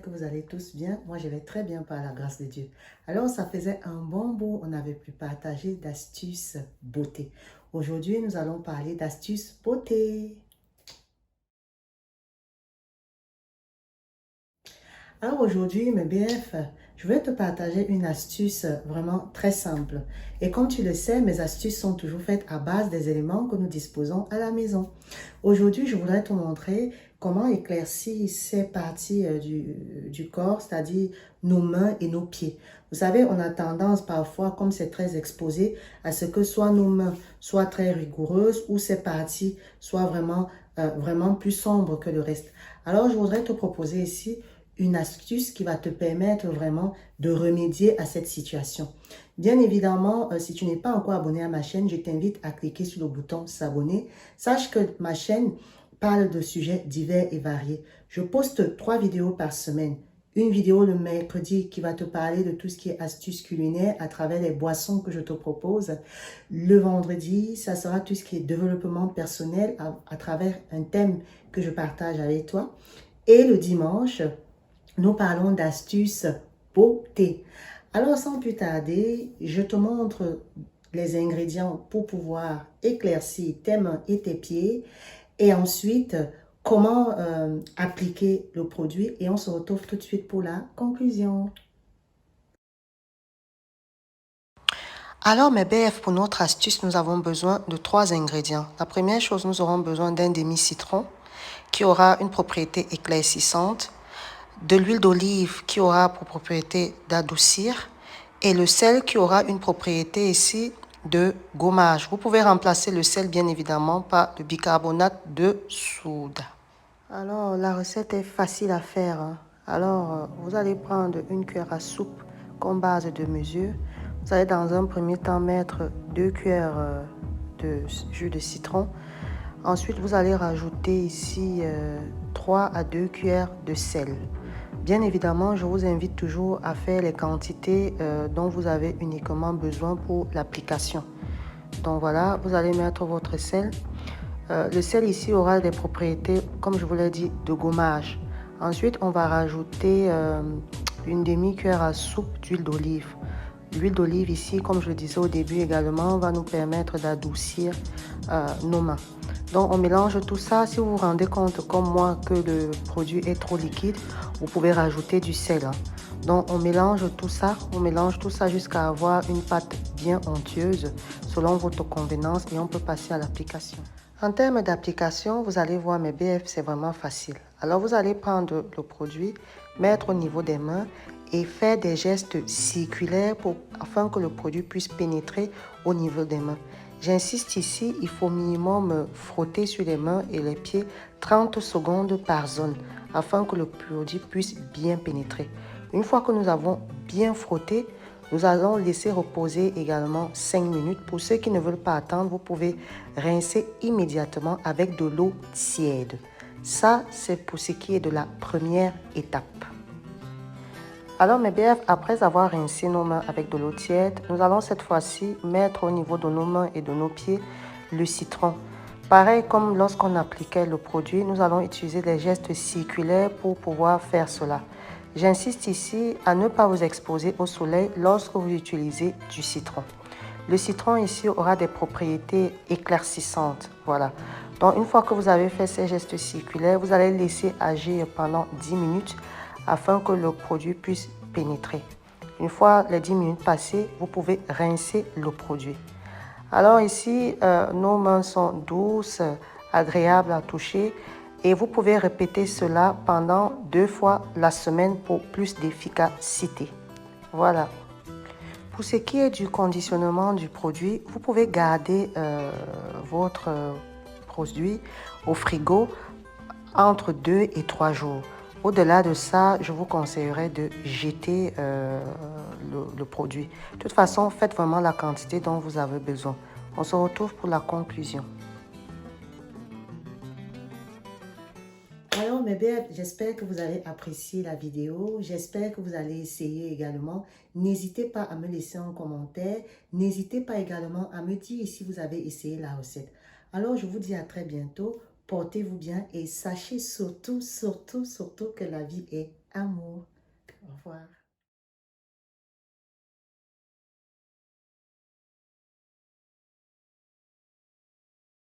j'espère que vous allez tous bien. Moi, je vais très bien par la grâce de Dieu. Alors, ça faisait un bon bout, on n'avait plus partagé d'astuces beauté. Aujourd'hui, nous allons parler d'astuces beauté. Alors aujourd'hui, mes BF, je vais te partager une astuce vraiment très simple. Et comme tu le sais, mes astuces sont toujours faites à base des éléments que nous disposons à la maison. Aujourd'hui, je voudrais te montrer comment éclaircir ces parties du corps, c'est-à-dire nos mains et nos pieds. Vous savez, on a tendance parfois, comme c'est très exposé, à ce que soit nos mains soient très rigoureuses ou ces parties soient vraiment plus sombres que le reste. Alors, je voudrais te proposer ici une astuce qui va te permettre vraiment de remédier à cette situation. Bien évidemment, si tu n'es pas encore abonné à ma chaîne, je t'invite à cliquer sur le bouton s'abonner. Sache que ma chaîne parle de sujets divers et variés. Je poste 3 vidéos par semaine. Une vidéo le mercredi qui va te parler de tout ce qui est astuces culinaires à travers les boissons que je te propose. Le vendredi, ça sera tout ce qui est développement personnel à travers un thème que je partage avec toi. Et le dimanche, nous parlons d'astuces beauté. Alors, sans plus tarder, je te montre les ingrédients pour pouvoir éclaircir tes mains et tes pieds. Et ensuite, comment appliquer le produit. Et on se retrouve tout de suite pour la conclusion. Alors, mes BF, pour notre astuce, nous avons besoin de 3 ingrédients. La première chose, nous aurons besoin d'un demi-citron qui aura une propriété éclaircissante, de l'huile d'olive qui aura pour propriété d'adoucir et le sel qui aura une propriété ici de gommage. Vous pouvez remplacer le sel bien évidemment par le bicarbonate de soude. Alors la recette est facile à faire. Alors vous allez prendre une cuillère à soupe comme base de mesure. Vous allez dans un premier temps mettre 2 cuillères de jus de citron. Ensuite, vous allez rajouter ici 3 à 2 cuillères de sel. Bien évidemment, je vous invite toujours à faire les quantités dont vous avez uniquement besoin pour l'application. Donc voilà, vous allez mettre votre sel. Le sel ici aura des propriétés, comme je vous l'ai dit, de gommage. Ensuite, on va rajouter une demi-cuillère à soupe d'huile d'olive. L'huile d'olive ici, comme je le disais au début également, va nous permettre d'adoucir nos mains. Donc on mélange tout ça. Si vous vous rendez compte comme moi que le produit est trop liquide, vous pouvez rajouter du sel. Donc on mélange tout ça jusqu'à avoir une pâte bien onctueuse selon votre convenance et on peut passer à l'application. En termes d'application, vous allez voir mes BF, c'est vraiment facile. Alors vous allez prendre le produit, mettre au niveau des mains et faire des gestes circulaires afin que le produit puisse pénétrer au niveau des mains. J'insiste ici, il faut minimum frotter sur les mains et les pieds 30 secondes par zone afin que le produit puisse bien pénétrer. Une fois que nous avons bien frotté, nous allons laisser reposer également 5 minutes. Pour ceux qui ne veulent pas attendre, vous pouvez rincer immédiatement avec de l'eau tiède. Ça, c'est pour ce qui est de la première étape. Alors mes BF, après avoir rincé nos mains avec de l'eau tiède, nous allons cette fois-ci mettre au niveau de nos mains et de nos pieds le citron. Pareil comme lorsqu'on appliquait le produit, nous allons utiliser des gestes circulaires pour pouvoir faire cela. J'insiste ici à ne pas vous exposer au soleil lorsque vous utilisez du citron. Le citron ici aura des propriétés éclaircissantes. Voilà. Donc une fois que vous avez fait ces gestes circulaires, vous allez laisser agir pendant 10 minutes afin que le produit puisse pénétrer. Une fois les 10 minutes passées, vous pouvez rincer le produit. Alors ici, nos mains sont douces, agréables à toucher et vous pouvez répéter cela pendant 2 fois la semaine pour plus d'efficacité. Voilà. Pour ce qui est du conditionnement du produit, vous pouvez garder votre produit au frigo entre 2 et 3 jours. Au-delà de ça, je vous conseillerais de jeter le produit. De toute façon, faites vraiment la quantité dont vous avez besoin. On se retrouve pour la conclusion. Alors mes bébés, j'espère que vous avez apprécié la vidéo. J'espère que vous allez essayer également. N'hésitez pas à me laisser un commentaire. N'hésitez pas également à me dire si vous avez essayé la recette. Alors je vous dis à très bientôt. Portez-vous bien et sachez surtout, surtout, surtout que la vie est amour. Au revoir.